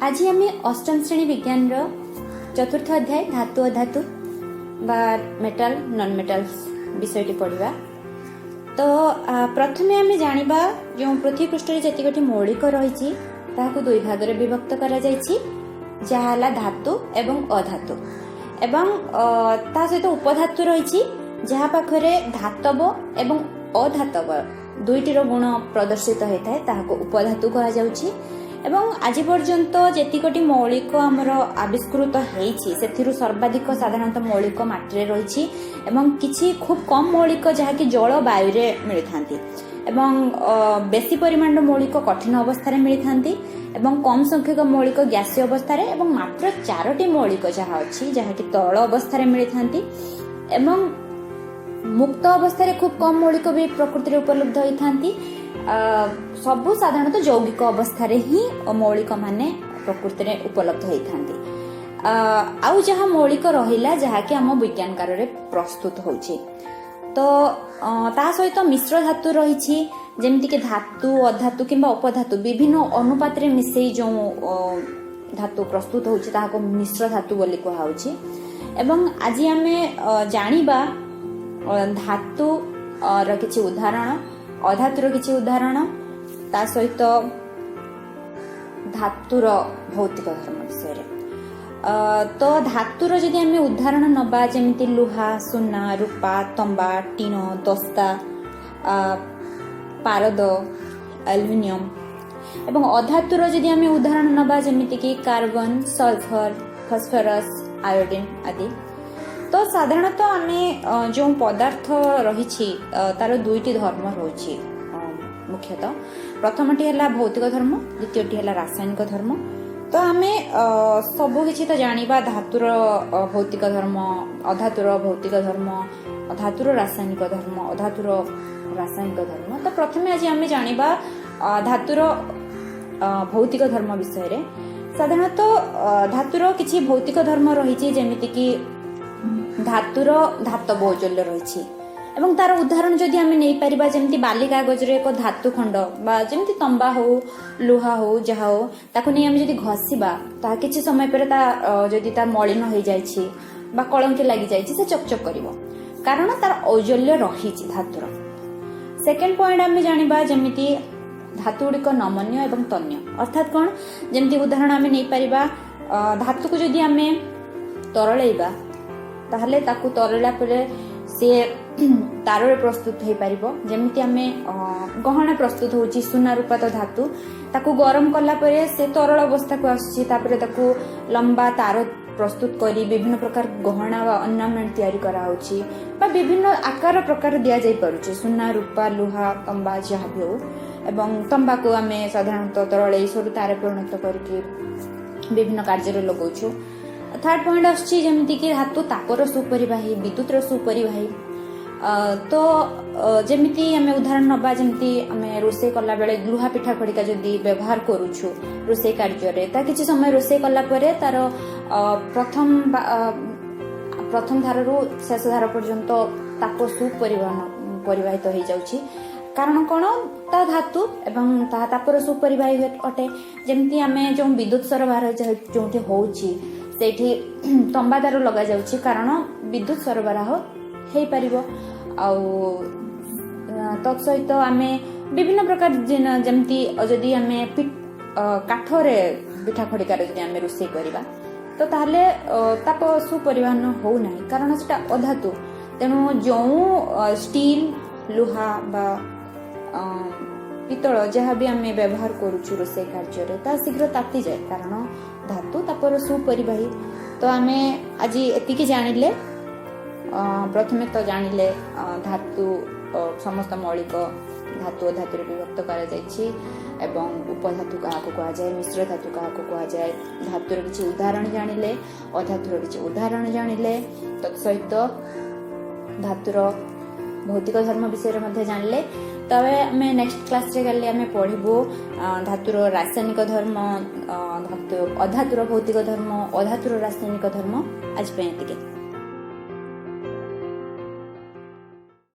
आज आम अष्टम श्रेणी विज्ञान चतुर्थ अध्याय धातु अधातु बा मेटाल नॉन मेटाल्स विषय पढ़ा। तो प्रथमे आम जानिबा जो पृथ्वी पृष्ठ रे जतिकटी मौलिक रही दुई भाग में विभक्त करा जायछि, जहाला धातु एवं अधातु एवं ता सहित उपधातु रही जहा पाखरे धातव एवं अधातव दुईटीर गुण प्रदर्शित होता है ताहाको उपधातु कहा जाउछि। एवं आज पर्यंत जेतिकटी मौलिक आमर आविष्कृत होइछि सेथिरु सर्वाधिक साधारणतः मौलिक माटी रही एवं किछि खूब कम मौलिक जहाँकि जल वायु रे मिलिथांती एवं बेसी परिमाण मौलिक कठिन अवस्था मिलिथांती एवं कम संख्यक मौलिक गैसीय अवस्था एवं मात्र 4टी मौलिक जहाँ अच्छी जहाँकि तरल अवस्था मिलिथांती एवं मुक्त अवस्था खूब कम मौलिक भी प्रकृति उपलब्ध होती। सबु साधारणतः यौगिक अवस्था ही मौलिक माने प्रकृति में उपलब्ध होती। आउ जहाँ मौलिक रहिला जहाँकि आम विज्ञान कार्य प्रस्तुत होछि। तो ता सहित मिश्र धातु रही जमीक धातु अधातु किंबा उपधातु विभिन्न अनुपात रे मिसई जो धातु प्रस्तुत होछि ताहाको मिश्र धातु बोली कहाउछि। एवं आज आमे जानिबा धातु र किछि उदाहरण अधातुर किछि उदाहरण ता सहित धातुर भौतिक धर्म विषय रे। तो धातुर जदि आमे उदाहरण नबा जेमिति लुहा सुना रूपा तंबा टीन दस्ता पारद एल्युमिनियम एवं अधातुर जदि आमे उदाहरण नबा जेमिति कि कार्बन सल्फर फॉस्फोरस आयोडीन आदि। तो साधारणतः आमे जो पदार्थ रही तार दुईटी धर्म रही मुख्यतः प्रथमटी है भौतिक धर्म द्वितीयटी है रासायनिक धर्म। तो आमे सबु किछि तो जानिबा धातुर भौतिक धर्म अधातुर भौतिक धर्म धातुर रासायनिक धर्म अधातुर रासायनिक धर्म। तो प्रथमे आज आमे जानिबा धातुर भौतिक धर्म विषय रे। साधारणतः धातुर किछि भौतिक धर्म रही जेमिति कि धातुर धातव औजल्य रही एवं तार उदाहरण जदि आमे नै परिबा जेमिति बाली कागज रे एको धातु खंड बा जेमिति तंबा हो लुहा हो जहा हो ताको नै आमे जदि घसीबा ता किछि समय पर ता जदि ता मलिन होई जायछि बा कलंकी लागि जायछि से चकचक करिवो कारण तार औजल्य रही धातुर। सेकेंड पॉइंट आमे जानिबा जेमिति धातु गुड़िक नमनीय एवं तन्य अर्थात कोन जेमिति उदाहरण आमे नै परिबा धातु को जदि आमे तरळैबा ताहले ताकू तरला परे से तार प्रस्तुत हो पारिबो। जेमिति आमे गहना प्रस्तुत होची सुना रूपात धातु ताकू गरम कला परे से तरल अवस्था को आसी तापरे ताकू लंबा तार प्रस्तुत करी विभिन्न प्रकार गहना वा ऑर्नामेंट तैयारी करा होची बा विभिन्न आकार प्रकार दिया जाई परुची सुना रूपा लुहा तंबा जहा भी हो। एवं तंबा को आमे साधारणतः तरल सरू तार परिणत करके विभिन्न कार्य रे लगाउछु। थर्ड पॉइंट आछि जेमिति कि धातु तापर सुपरिवाही विद्युत रो सुपरिवाही। तो जेमिति आमे उदाहरण नबा जेमिति आमे रोसे कला बेले लुहा पिठा खड़िका जदि व्यवहार करूछु रोसे कार्य रे ता किछि समय रोसे कला परे तार प्रथम धार रु शेष धार पर्यंत ताप सुपरिवाहित हो जाउछि कारण कोन ता धातु एवं ता तापर सुपरिवाही अटे। जेमिति आमे जो विद्युत सरबराह जोंठी होउछि सेठी तंबा दार लगा जाउछि कारण विद्युत सरबराह हेई परिबो। आउ तत्सहित आमे विभिन्न प्रकार जेमती जदि आमे काठरे पिठा खड़िका जदि आमे रोषेई करिबा तो ताहले ताप सुपरिवहन हो नाही कारण सेटा अधातु तेणु जो स्टील लुहा बा पितल जहाँ भी आमे व्यवहार करूछु रोषेई कार्य ता शीघ्र ताती जाए कारण धातु तापर सुपरिवाही। तो आमे आज एतिकी जानिले प्रथमे तो जानिले धातु समस्त मौलिक धातु अधातु विभक्त करा जायछि एवं उपधातु काहाको कहा जाय मिश्र धातु काहाको कहा जाय धातुर किछि उदाहरण जानिले अधातुर किछि उदाहरण जानिले तत्सहित धातुर भौतिक धर्म विषय मध्ये जानिले। तबे आमे नेक्स्ट क्लास रे गले आमे पढिबो धातुर रासायनिक धर्म धातु अधातुर भौतिक धर्म अधातुर रासायनिक धर्म। आज पे एतिके।